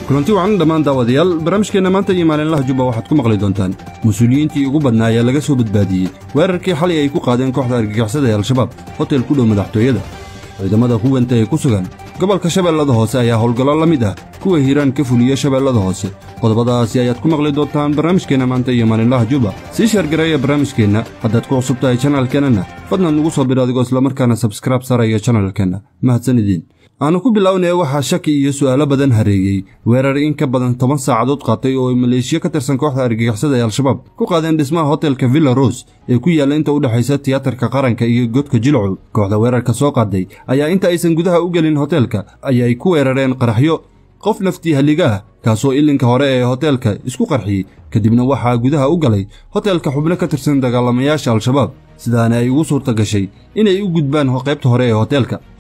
kulanti wacan dhammaan daawadayaal barnaamijkeena maanta iyo maalinlaha Jubba waxaad ku maqli doontaan mas'uuliyiintii ugu badnaa ayaa laga soo badbaadiyay weerarkii xalay ay ku qaadeen kooxda argagixisada ee Al-Shabaab hotel ku dhow madaxtooyada ciidamada hubanta ee ku sugan gobolka Shabeellada Hoose ayaa howlgallo la mid ah kuwa Hiiraan ka fuliya Shabeellada Hoose qodobadaasi ayaad ku maqli doontaan barnaamijkeena maanta iyo maalinlaha Jubba si shargareeya barnaamijkeena haddaad ku cusub tahay channelkeena fadlan nagu soo bir adigoo isla markaana subscribe saraya channelkeena mahadsanidin aanu ku bilownay waxa shaki iyo su'aalo badan hareeyay weerar in ka badan 10 saacadood qaatay oo Maleeshiya ka tirsan kooxda argagixisada ee Al-Shabaab ku qaadeen dhismaha hotelka Villa Rose ee ku yaala inta u dhaxaysa tiyaatarka qaranka iyo godka Jilcu kooxda weerarka soo qaaday ayaa inta aysan gudaha u galin hotelka ayay ku weerareen qaraxyo qof naftii haliga kaasoo ilinka hore ee hotelka isku qarxiyay kadibna waxa gudaha u galay hotelka xubno ka tirsan dagaalamayaasha Al-Shabaab sidaana ay ugu suurta gashay inay u gudbaan qaybta hore ee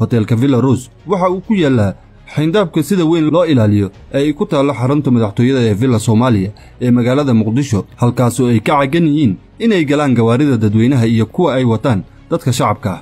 hotelka Villa Rose waxa uu ku yaalaa xindaabka sida weyn loo ilaaliyo ay ku taalo xarunta madaxtooyada ee Villa Soomaaliya ee magaalada Muqdisho halkaas oo ay ka cagan yihiin inay galaan gawaarida dadweynaha iyo kuwa ay wataan dadka shacabka ah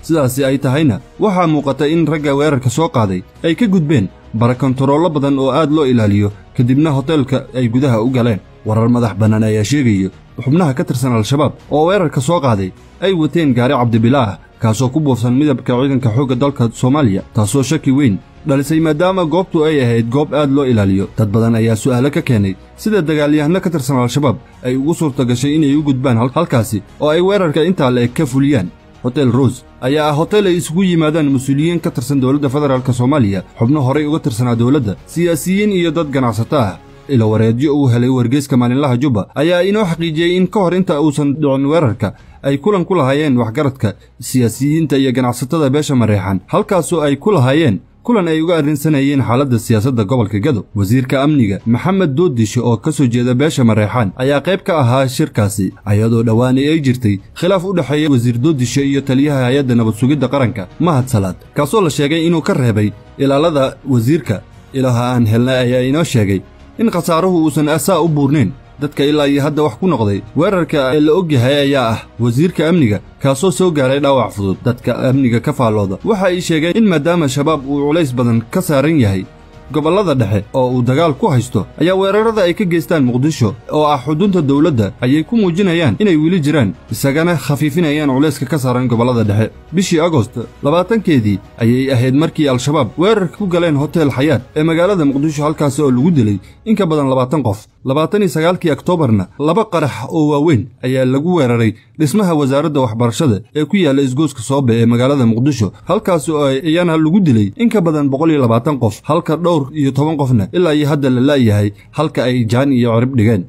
sidaas ay tahayna waxa muuqata in ragga weerarka soo qaaday ay ka gudbeen barakontaroolo badan oo aad loo ilaaliyo kadibna hotelka ay gudaha u galeen warar madax bannaan ayaa sheegaya xubnaha ka tirsan Al-Shabaab oo weerarka soo qaaday ay wateen gaari cabdibilaah kaasoo ku buufsan midabka ciidanka xoogga dalka Soomaaliya taasoo shaki weyn dhalisay maadaama goobtu ay ahayd goob aad loo ilaaliyo dad badan ayaa su'aalo ka keenay sida dagaalyahano ka tirsan Al-Shabaab ay ugu suurta gashay inay u gudbaan halkaasi oo ay weerarka inta la ka fuliyaan Hotel Rose ayaa hotel ay isugu yimaadaan mas'uuliyiin ka tirsan dawladda federaalka Soomaaliya xubno horey uga tirsanaa dawladda siyaasiyiin iyo dad ganacsato ah ila wareedyo uu helay wargeyska maalinlaha Jubba ayaa inoo xaqiijiyay in ka hor inta uusan dhicin weerarka ay kulan ku lahaayeen waxgaradka siyaasiyiinta iyo ganacsatada beesha Mareexan halkaasoo ay ku lahaayeen kulan ay uga arrinsanayeen xaaladda siyaasadda gobolka Gado wasiirka amniga Maxamed Doodisho oo ka soo jeeda beesha Mareexan ayaa qayb ka ahaa shirkaasi ayadoo dhawaan ay jirtay khilaaf u dhaxeeya wasiir Doodisho iyo taliyaha hay'adda nabad sugidda qaranka Mahad Salaad kaasoo la sheegay inuu ka reebay ilaalada wasiirka ilaha aan helnay ayaa inoo sheegay in khasaaruhu uusan asaa u buurnayn dadka ilaa iyo hadda wax ku noqday weerarka la ogyahay ayaa ah wasiirka amniga kaasoo soo gaaray dhaawac fudud dadka amniga ka faalooda waxa ay sheegeen in maadaama shabaab uu culays badan ka saaran yahay gobolada dhexe oo uu dagaal ku haysto ayaa weerarada ay ka geystaan Muqdisho oo ah xudunta dawladda ayay ku muujinayaan inay wili jiraan isagana khafiifinayaan culayska ka saaran gobolada dhexe bishii Agost 20keedii ayay ahayd markii Al-Shabaab weerar ku galeen Hotel Xayaat ee magaalada Muqdisho halkaas oo lagu dilay in ka badan 20 qof 29kii Oktoobarna laba qarax oo waaweyn ayaa lagu weeraray dhismaha wasaaradda waxbarashada ee ku yaala isgooska Soobe ee magaalada Muqdisho halkaas oo ayana lagu dilay in ka badan 120 qof halka dhowr iyo 10 qofna ilaa iyo hadda la laayahay halka ay jaan iyo cirib dhigeen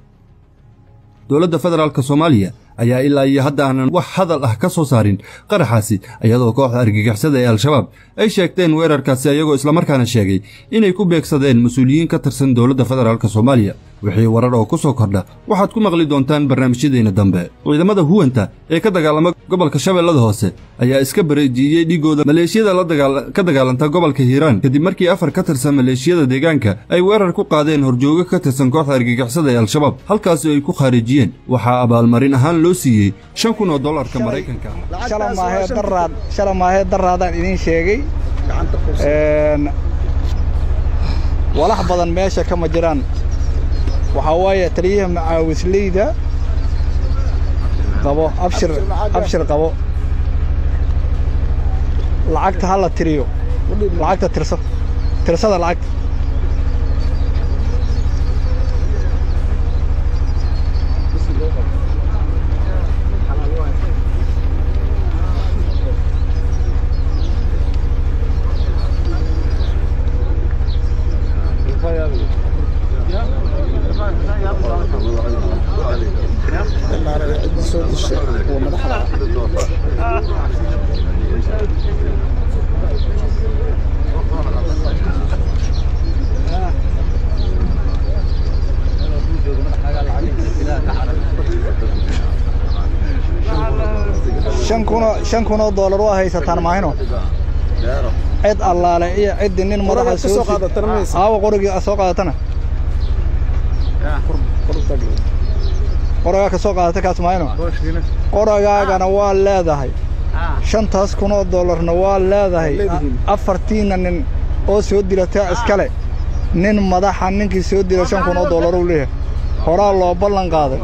dawladda federaalka Soomaaliya ayaa ilaa iyo hadda aanan wax hadal ah ka soo saarin qaraxaasi iyadoo kooxda argagixisada ee Al-Shabaab ay sheegteen weerarkaasi ayagoo isla markaana sheegay inay ku beegsadeen mas'uuliyiin ka tirsan dawladda federaalka Soomaaliya wixii warar oo ku soo kordha waxaad ku maqli doontaan barnaamijyadeena dambe ciidamada huwanta ee ka dagaalama gobolka Shabeellada Hoose ayaa iska bareejiyay dhigooda maleeshiyada ka dagaalanta gobolka Hiiraan kadib markii afar ka tirsan maleeshiyada deegaanka ay weerar ku qaadeen horjooga ka tirsan kooxda argagixisada ee Al-Shabaab halkaas oo ay ku khaarijiyeen waxa abaalmarin ahaan loo siiyay $5,000 Mareykanka shalamaahee daraadan idin sheegay walax badan meesha kama jiraan waxa waaye taliyaha macaawisleyda qabo abshir qabo lacagta hala tiriyo lacagta tirsada lacagta $5,000 waa haysataan maahino cid allaale iyo cid nin madaxa soo qaadatanaysa qoriga soo qaadatana qoriga ka soo qaadata kaas maahino qorigana waa leedahay $5,000 waa leedahay afartiina nin oo soo dilata iskale nin madaxa ninkii soo dilay $5,000 uu leeyahay horaa loo ballan qaaday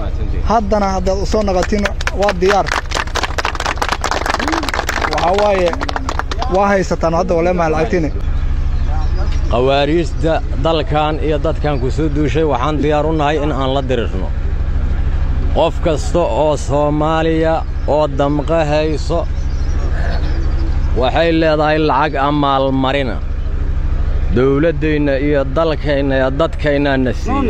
haddana haddaad u soo naqatin waa diyaar waxa waaye waa haysataan hadda wala ma lacagtiin qawaariista dalkan iyo dadkan ku soo duushay waxaan diyaar u nahay in aan la dirirno qof kasta oo Soomaaliya oo damqa hayso waxay leedahay lacag amaal marina dawladdeena iyo dalkeena iyo dadkeena nasiib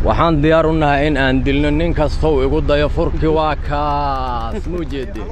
waxaan diyaar u nahay in aan dilno nin kasta oo igu dayo furki waa kaas muu jeedin